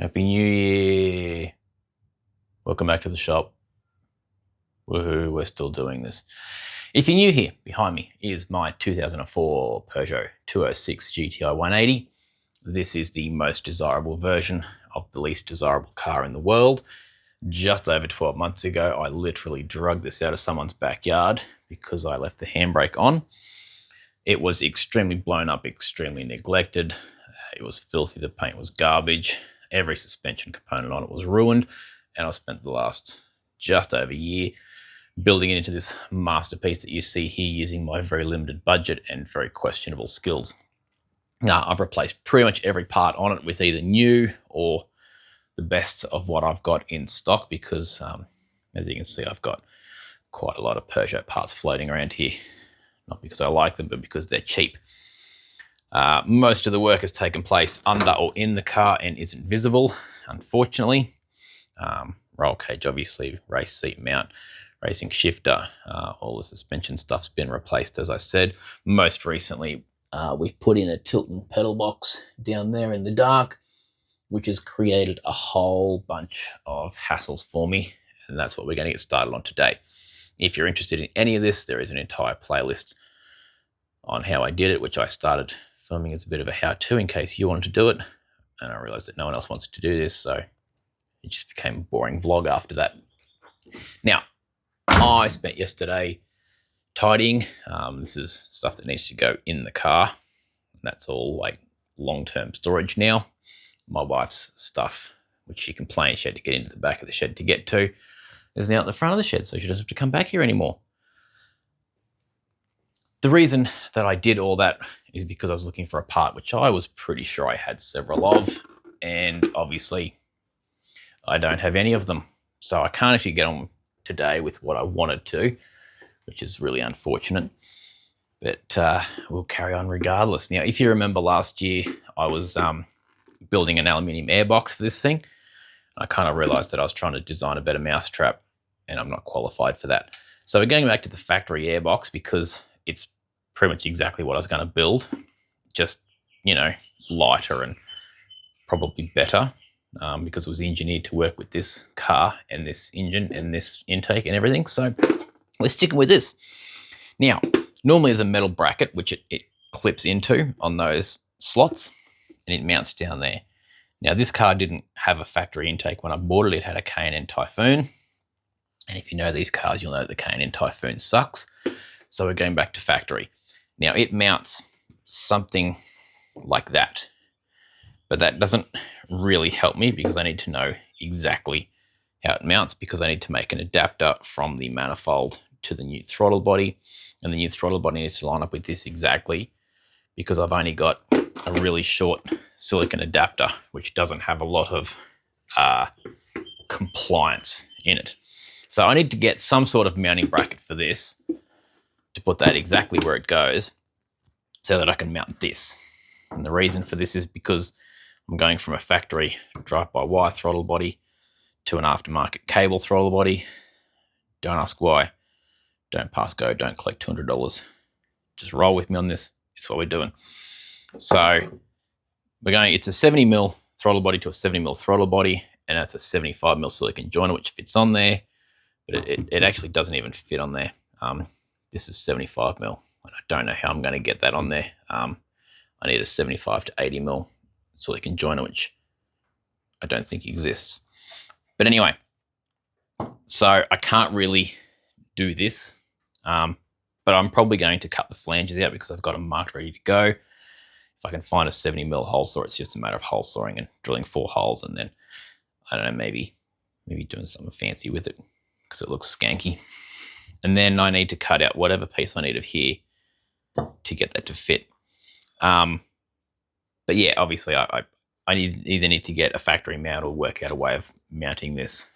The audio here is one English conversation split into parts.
Happy New Year. Welcome back to the shop. Woohoo, we're still doing this. If you're new here, behind me is my 2004 Peugeot 206 GTI 180. This is the most desirable version of the least desirable car in the world. Just over 12 months ago, I literally dragged this out of someone's backyard because I left the handbrake on. It was extremely blown up, extremely neglected. It was filthy, the paint was garbage. Every suspension component on it was ruined, and I spent the last just over a year building it into this masterpiece that you see here using my very limited budget and very questionable skills. Now, I've replaced pretty much every part on it with either new or the best of what I've got in stock because, as you can see, I've got quite a lot of Peugeot parts floating around here. Not because I like them, but because they're cheap. Most of the work has taken place under or in the car and isn't visible, unfortunately. Roll cage, obviously, race seat mount, racing shifter, all the suspension stuff's been replaced, as I said. Most recently, we've put in a tilt and pedal box down there in the dark, which has created a whole bunch of hassles for me, and that's what we're going to get started on today. If you're interested in any of this, there is an entire playlist on how I did it, which I started filming as a bit of a how-to in case you wanted to do it. And I realized that no one else wants to do this, so it just became a boring vlog after that. Now, I spent yesterday tidying. This is stuff that needs to go in the car. That's all like long-term storage now. My wife's stuff, which she complained she had to get into the back of the shed to get to, is now at the front of the shed, so she doesn't have to come back here anymore. The reason that I did all that is because I was looking for a part which I was pretty sure I had several of, and obviously I don't have any of them. So I can't actually get on today with what I wanted to, which is really unfortunate, but we'll carry on regardless. Now, if you remember last year, I was building an aluminium airbox for this thing. I kind of realized that I was trying to design a better mousetrap, and I'm not qualified for that. So we're going back to the factory airbox because it's pretty much exactly what I was going to build, just, you know, lighter and probably better because it was engineered to work with this car and this engine and this intake and everything. So we're sticking with this. Now, normally there's a metal bracket which it clips into on those slots and it mounts down there. Now, this car didn't have a factory intake when I bought it. It had a K&N Typhoon. And if you know these cars, you'll know that the K&N Typhoon sucks. So we're going back to factory. Now, it mounts something like that, but that doesn't really help me because I need to know exactly how it mounts because I need to make an adapter from the manifold to the new throttle body, and the new throttle body needs to line up with this exactly because I've only got a really short silicon adapter, which doesn't have a lot of compliance in it. So I need to get some sort of mounting bracket for this to put that exactly where it goes so that I can mount this. And the reason for this is because I'm going from a factory drive-by-wire throttle body to an aftermarket cable throttle body. Don't ask why. Don't pass go. Don't collect $200. Just roll with me on this. It's what we're doing. So we're going, it's a 70mm throttle body to a 70mm throttle body, and that's a 75mm silicon joiner, which fits on there. But it actually doesn't even fit on there. This is 75mm, and I don't know how I'm going to get that on there. I need a 75 to 80mm silicon joiner, which I don't think exists. But anyway, so I can't really do this, but I'm probably going to cut the flanges out because I've got them marked ready to go. If I can find a 70mm hole saw, it's just a matter of hole sawing and drilling 4 holes, and then, I don't know, maybe doing something fancy with it because it looks skanky. And then I need to cut out whatever piece I need of here to get that to fit. But yeah, obviously I either need to get a factory mount or work out a way of mounting this.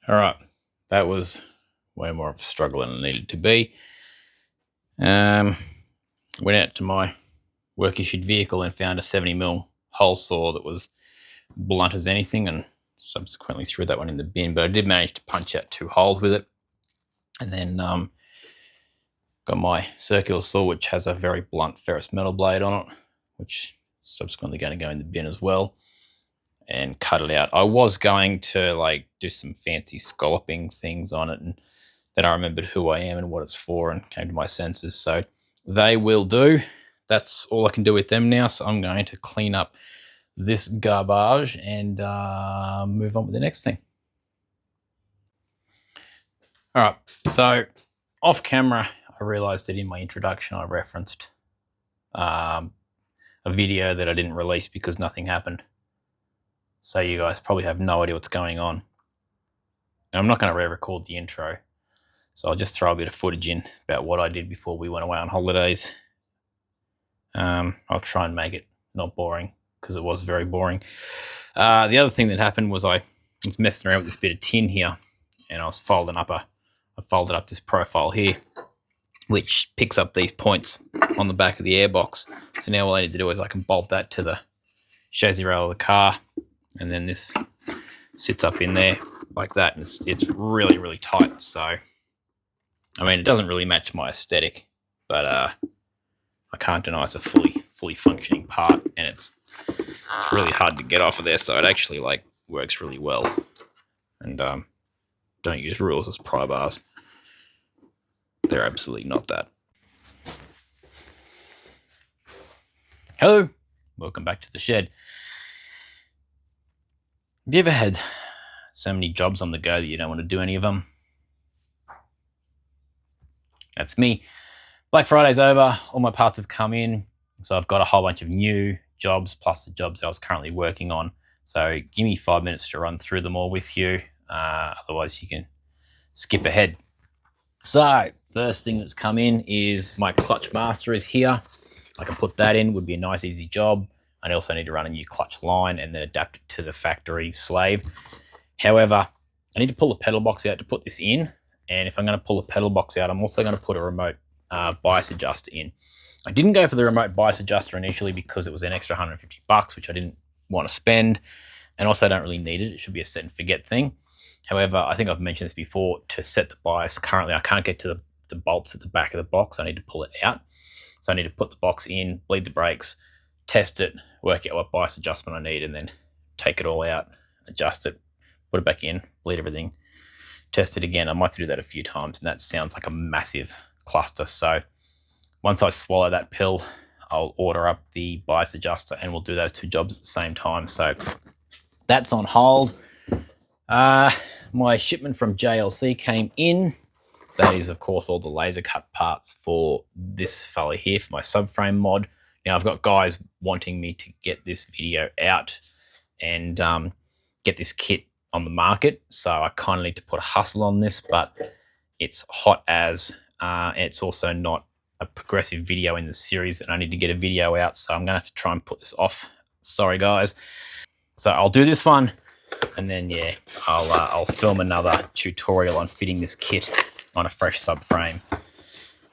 All right, that was way more of a struggle than it needed to be. Went out to my work issued vehicle and found a 70mm hole saw that was blunt as anything, and subsequently threw that one in the bin. But I did manage to punch out 2 holes with it, and then got my circular saw, which has a very blunt ferrous metal blade on it, which is subsequently going to go in the bin as well, and cut it out. I was going to like do some fancy scalloping things on it, and then I remembered who I am and what it's for and came to my senses. So they will do. That's all I can do with them now. So I'm going to clean up this garbage and move on with the next thing. All right, so off camera, I realized that in my introduction, I referenced a video that I didn't release because nothing happened. So you guys probably have no idea what's going on. And I'm not going to re-record the intro. So I'll just throw a bit of footage in about what I did before we went away on holidays. I'll try and make it not boring, because it was very boring. The other thing that happened was I was messing around with this bit of tin here, and I folded up this profile here, which picks up these points on the back of the airbox. So now all I need to do is I can bolt that to the chassis rail of the car, and then this sits up in there like that, and it's really, really tight. So, I mean, it doesn't really match my aesthetic, but I can't deny it's a fully functioning part, and it's really hard to get off of there. So it actually like works really well. And don't use rules as pry bars. They're absolutely not that. Hello, welcome back to the shed. Have you ever had so many jobs on the go that you don't want to do any of them? That's me. Black Friday's over, all my parts have come in, so I've got a whole bunch of new jobs plus the jobs that I was currently working on. So give me 5 minutes to run through them all with you, otherwise you can skip ahead. So first thing that's come in is my clutch master is here. I can put that in, would be a nice easy job. I also need to run a new clutch line and then adapt it to the factory slave. However, I need to pull the pedal box out to put this in, and if I'm going to pull the pedal box out, I'm also going to put a remote bias adjuster in. I didn't go for the remote bias adjuster initially because it was an extra $150, which I didn't want to spend, and also I don't really need it. It should be a set and forget thing. However, I think I've mentioned this before, to set the bias, currently I can't get to the bolts at the back of the box. I need to pull it out. So I need to put the box in, bleed the brakes, test it, work out what bias adjustment I need, and then take it all out, adjust it, put it back in, bleed everything, test it again. I might have to do that a few times, and that sounds like a massive cluster. So once I swallow that pill, I'll order up the bias adjuster and we'll do those 2 jobs at the same time. So that's on hold. My shipment from JLC came in. That is, of course, all the laser cut parts for this fella here for my subframe mod. Now, I've got guys wanting me to get this video out and get this kit on the market. So I kind of need to put a hustle on this, but it's hot as, it's also not a progressive video in the series, and I need to get a video out. So I'm going to have to try and put this off. Sorry, guys. So I'll do this one, and then, yeah, I'll film another tutorial on fitting this kit on a fresh subframe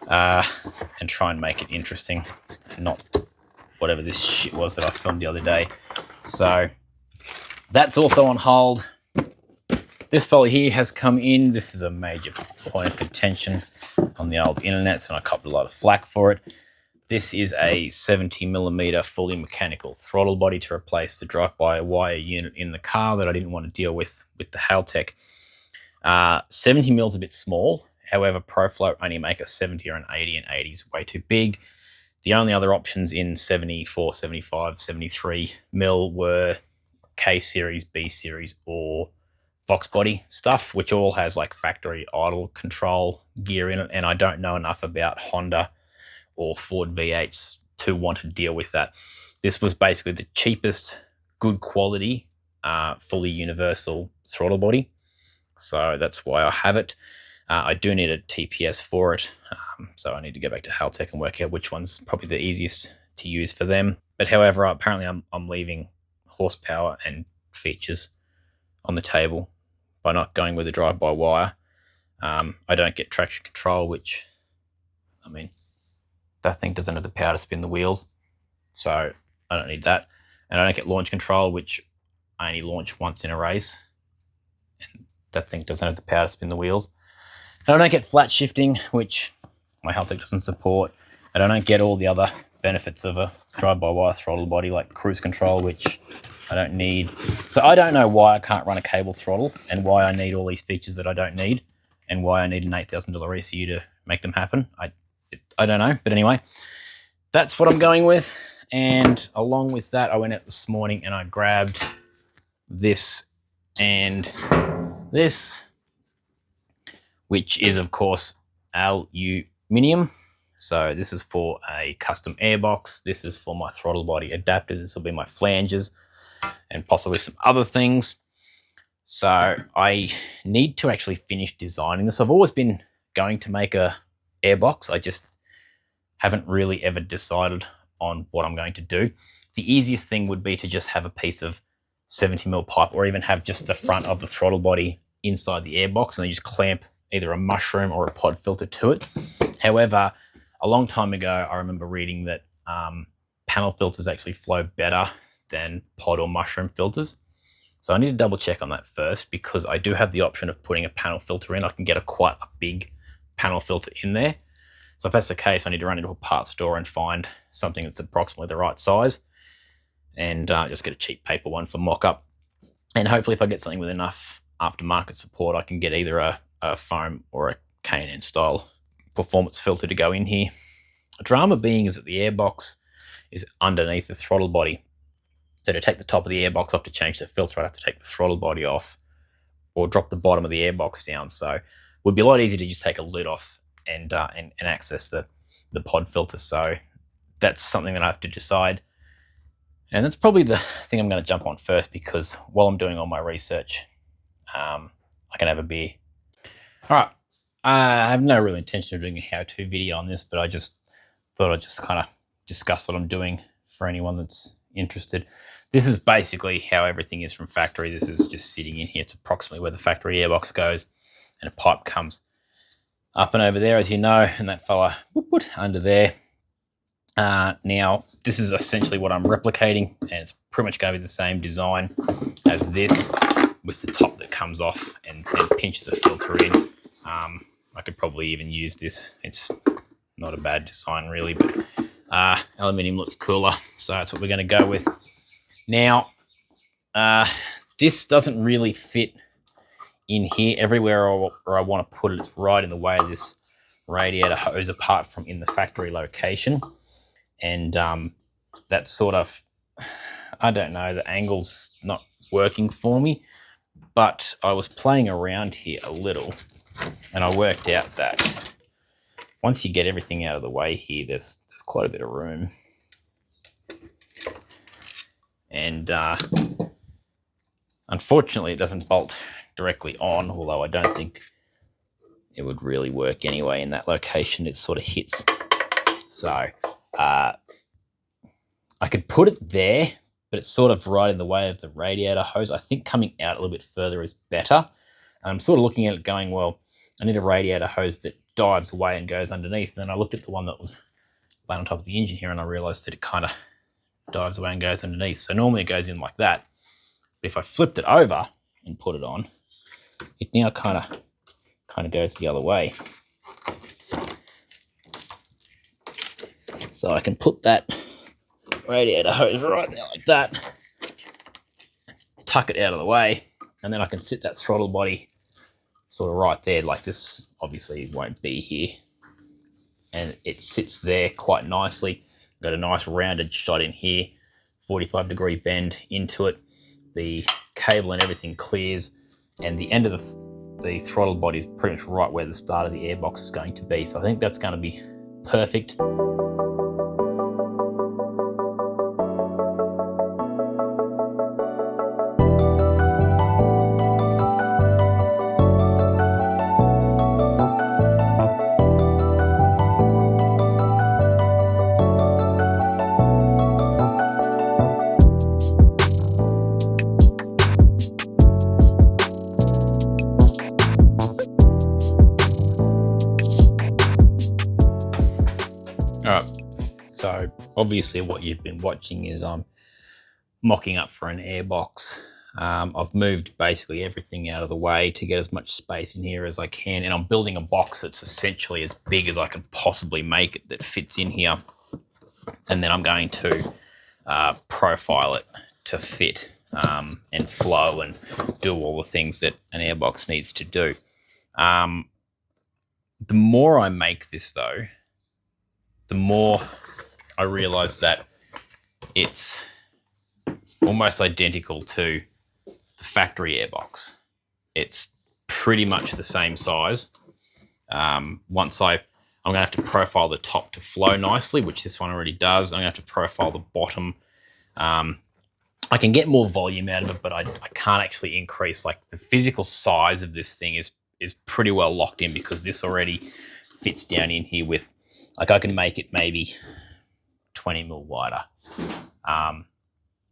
and try and make it interesting, not whatever this shit was that I filmed the other day. So that's also on hold. This fella here has come in. This is a major point of contention on the old internet, so I copped a lot of flack for it. This is a 70mm fully mechanical throttle body to replace the drive-by-wire unit in the car that I didn't want to deal with the Haltech. 70mm is a bit small. However, ProFlow only make a 70 or an 80, and 80 is way too big. The only other options in 74, 75, 73mm were K series, B series, or Fox body stuff, which all has like factory idle control gear in it, and I don't know enough about Honda or Ford V8s to want to deal with that. This was basically the cheapest, good quality, fully universal throttle body, so that's why I have it. I do need a TPS for it, so I need to go back to Haltech and work out which one's probably the easiest to use for them. But however, apparently I'm leaving horsepower and features on the table by not going with a drive-by-wire. I don't get traction control, which, I mean, that thing doesn't have the power to spin the wheels, so I don't need that. And I don't get launch control, which I only launch once in a race, and that thing doesn't have the power to spin the wheels. And I don't get flat shifting, which my Haltech doesn't support. And I don't get all the other benefits of a drive-by-wire throttle body, like cruise control, which I don't need. So I don't know why I can't run a cable throttle, and why I need all these features that I don't need, and why I need an $8,000 ECU to make them happen. I don't know, but anyway, that's what I'm going with. And along with that, I went out this morning and I grabbed this and this, which is of course aluminium. So this is for a custom airbox. This is for my throttle body adapters. This will be my flanges and possibly some other things. So I need to actually finish designing this. I've always been going to make a airbox. I just haven't really ever decided on what I'm going to do. The easiest thing would be to just have a piece of 70mm pipe, or even have just the front of the throttle body inside the airbox, and then just clamp either a mushroom or a pod filter to it. However, a long time ago, I remember reading that panel filters actually flow better than pod or mushroom filters. So I need to double check on that first, because I do have the option of putting a panel filter in. I can get quite a big panel filter in there. So if that's the case, I need to run into a parts store and find something that's approximately the right size, and just get a cheap paper one for mock-up. And hopefully if I get something with enough aftermarket support, I can get either a foam or a K&N style performance filter to go in here. The drama being is that the airbox is underneath the throttle body. So to take the top of the airbox off to change the filter, I'd have to take the throttle body off or drop the bottom of the airbox down. So it would be a lot easier to just take a lid off and access the pod filter. So that's something that I have to decide. And that's probably the thing I'm going to jump on first, because while I'm doing all my research, I can have a beer. All right. I have no real intention of doing a how-to video on this, but I just thought I'd just kind of discuss what I'm doing for anyone that's interested. This is basically how everything is from factory. This is just sitting in here. It's approximately where the factory airbox goes, and a pipe comes up and over there, as you know, and that fella under there. Now, this is essentially what I'm replicating, and it's pretty much going to be the same design as this, with the top that comes off and then pinches a filter in. I could probably even use this. It's not a bad design really, but aluminium looks cooler, so that's what we're going to go with. Now, this doesn't really fit in here. Everywhere I want to put it, it's right in the way of this radiator hose, apart from in the factory location. And that's sort of, I don't know, the angle's not working for me, but I was playing around here a little, and I worked out that once you get everything out of the way here, there's quite a bit of room. And unfortunately, it doesn't bolt directly on, although I don't think it would really work anyway in that location. It sort of hits. So I could put it there, but it's sort of right in the way of the radiator hose. I think coming out a little bit further is better. I'm sort of looking at it going, well, I need a radiator hose that dives away and goes underneath. And then I looked at the one that was laying on top of the engine here, and I realized that it kind of dives away and goes underneath. So normally it goes in like that. But if I flipped it over and put it on, it now kind of goes the other way. So I can put that radiator hose right now like that, tuck it out of the way, and then I can sit that throttle body sort of right there. Like this obviously won't be here, and it sits there quite nicely. Got a nice rounded shot in here, 45-degree bend into it. The cable and everything clears, and the end of the throttle body is pretty much right where the start of the airbox is going to be. So I think that's going to be perfect. obviously what you've been watching is I'm mocking up for an airbox. I've moved basically everything out of the way to get as much space in here as I can, and I'm building a box that's essentially as big as I can possibly make it that fits in here, and then I'm going to profile it to fit and flow and do all the things that an airbox needs to do. The more I make this though, the more I realize that it's almost identical to the factory airbox. It's pretty much the same size. I'm gonna have to profile the top to flow nicely, which this one already does. I'm gonna have to profile the bottom. I can get more volume out of it, but I can't actually increase, like the physical size of this thing is pretty well locked in because this already fits down in here with, like I can make it maybe 20 mil wider.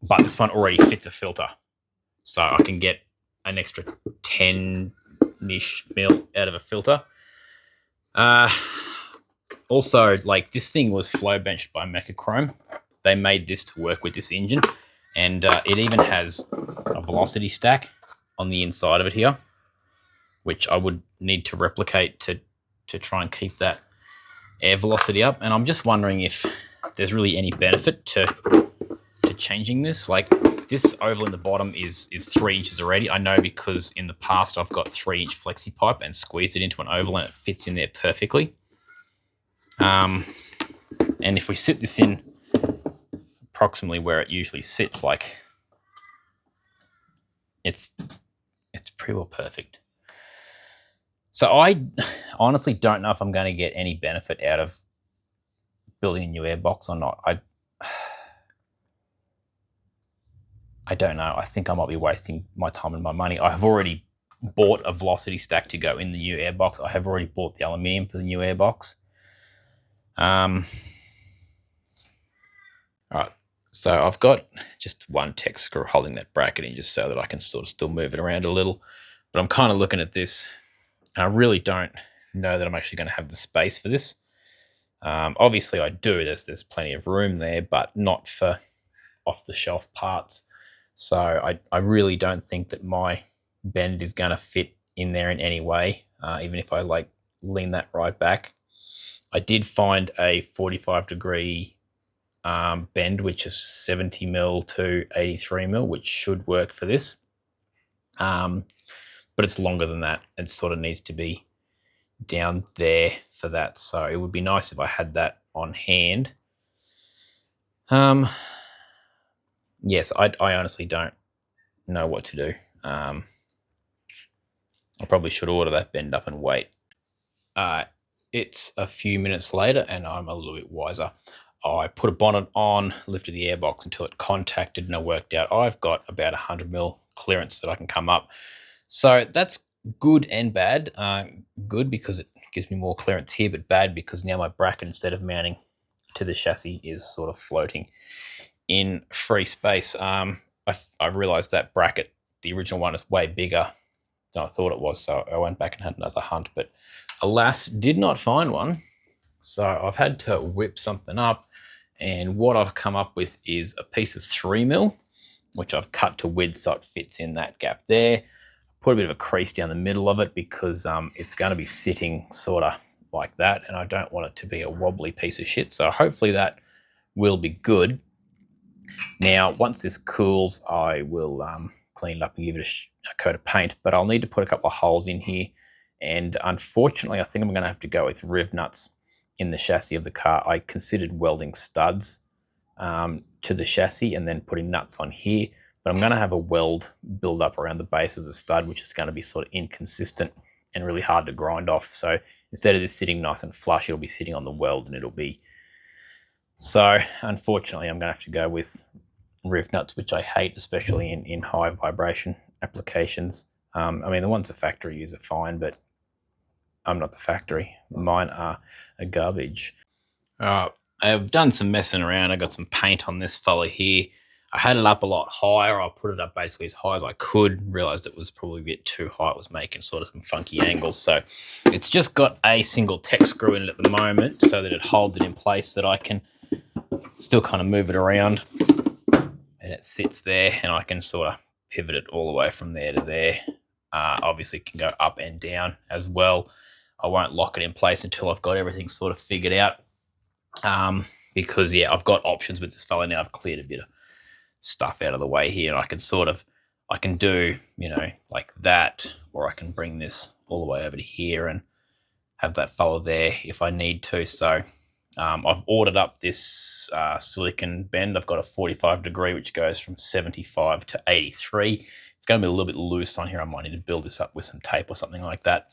But this one already fits a filter. So I can get an extra 10-ish mil out of a filter. Also, like this thing was flow benched by Mechachrome. They made this to work with this engine. And it even has a velocity stack on the inside of it here, which I would need to replicate to try and keep that air velocity up. And I'm just wondering if there's really any benefit to changing this. Like this oval in the bottom is 3 inches already. I know because in the past I've got 3-inch flexi pipe and squeezed it into an oval and it fits in there perfectly. And if we sit this in approximately where it usually sits, like it's pretty well perfect. So I honestly don't know if I'm going to get any benefit out of building a new airbox or not. I don't know. I think I might be wasting my time and my money. I have already bought a velocity stack to go in the new airbox. I have already bought the aluminium for the new airbox. All right. So I've got just one Tex screw holding that bracket in just so that I can sort of still move it around a little. But I'm kind of looking at this and I really don't know that I'm actually going to have the space for this. Obviously I do. There's plenty of room there, but not for off-the-shelf parts. So I really don't think that my bend is going to fit in there in any way, even if I like lean that right back. I did find a 45-degree bend, which is 70 mil to 83 mil, which should work for this. But it's longer than that. It sort of needs to be down there for that. So it would be nice if I had that on hand. Yes, I honestly don't know what to do. I probably should order that bend up and wait. It's a few minutes later and I'm a little bit wiser. I put a bonnet on, lifted the airbox until it contacted and it worked out. I've got about 100 mil clearance that I can come up. So that's good and bad. Good because it gives me more clearance here, but bad because now my bracket, instead of mounting to the chassis, is sort of floating in free space. I realized that bracket, the original one, is way bigger than I thought it was. So I went back and had another hunt, but alas, did not find one. So I've had to whip something up. And what I've come up with is a piece of 3 mil, which I've cut to width so it fits in that gap there. Put a bit of a crease down the middle of it because it's going to be sitting sort of like that. And I don't want it to be a wobbly piece of shit. So hopefully that will be good. Now, once this cools, I will clean it up and give it a coat of paint, but I'll need to put a couple of holes in here. And unfortunately, I think I'm going to have to go with riv nuts in the chassis of the car. I considered welding studs to the chassis and then putting nuts on here, but I'm going to have a weld build up around the base of the stud, which is going to be sort of inconsistent and really hard to grind off. So instead of this sitting nice and flush, it'll be sitting on the weld and it'll be... So unfortunately, I'm going to have to go with riv nuts, which I hate, especially in high vibration applications. I mean, the ones the factory use are fine, but I'm not the factory. Mine are a garbage. I've done some messing around. I got some paint on this fella here. I had it up a lot higher. I put it up basically as high as I could. Realized it was probably a bit too high. It was making sort of some funky angles. So it's just got a single Tex screw in it at the moment so that it holds it in place, that I can still kind of move it around, and it sits there, and I can sort of pivot it all the way from there to there. Obviously can go up and down as well. I won't lock it in place until I've got everything sort of figured out, because yeah, I've got options with this fella now. I've cleared a bit of stuff out of the way here, and I can do, you know, like that, or I can bring this all the way over to here and have that fella there if I need to. So I've ordered up this silicon bend. I've got a 45 degree, which goes from 75 to 83. It's going to be a little bit loose on here. I might need to build this up with some tape or something like that.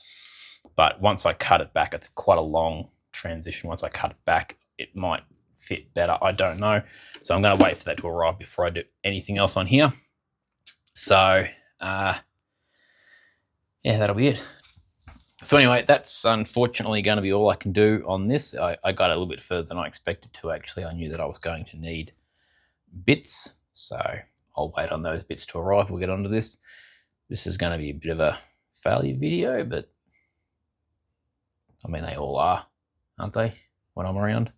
But once I cut it back, it's quite a long transition. Once I cut it back, it might fit better. I don't know. So I'm going to wait for that to arrive before I do anything else on here. So, yeah, that'll be it. So anyway, that's unfortunately going to be all I can do on this. I got a little bit further than I expected to, actually. I knew that I was going to need bits, so I'll wait on those bits to arrive. We'll get onto this. This is going to be a bit of a failure video, but I mean, they all are, aren't they, when I'm around?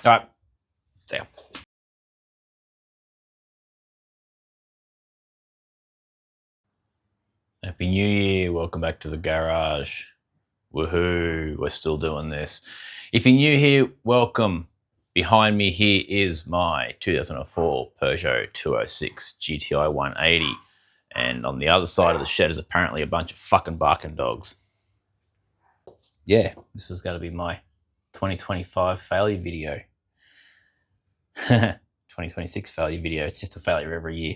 All right, see ya. Happy New Year, welcome back to the garage. Woohoo, we're still doing this. If you're new here, welcome. Behind me here is my 2004 Peugeot 206 GTI 180. And on the other side of the shed is apparently a bunch of fucking barking dogs. Yeah, this is going to be my 2025 failure video. 2026 failure video. It's just a failure every year.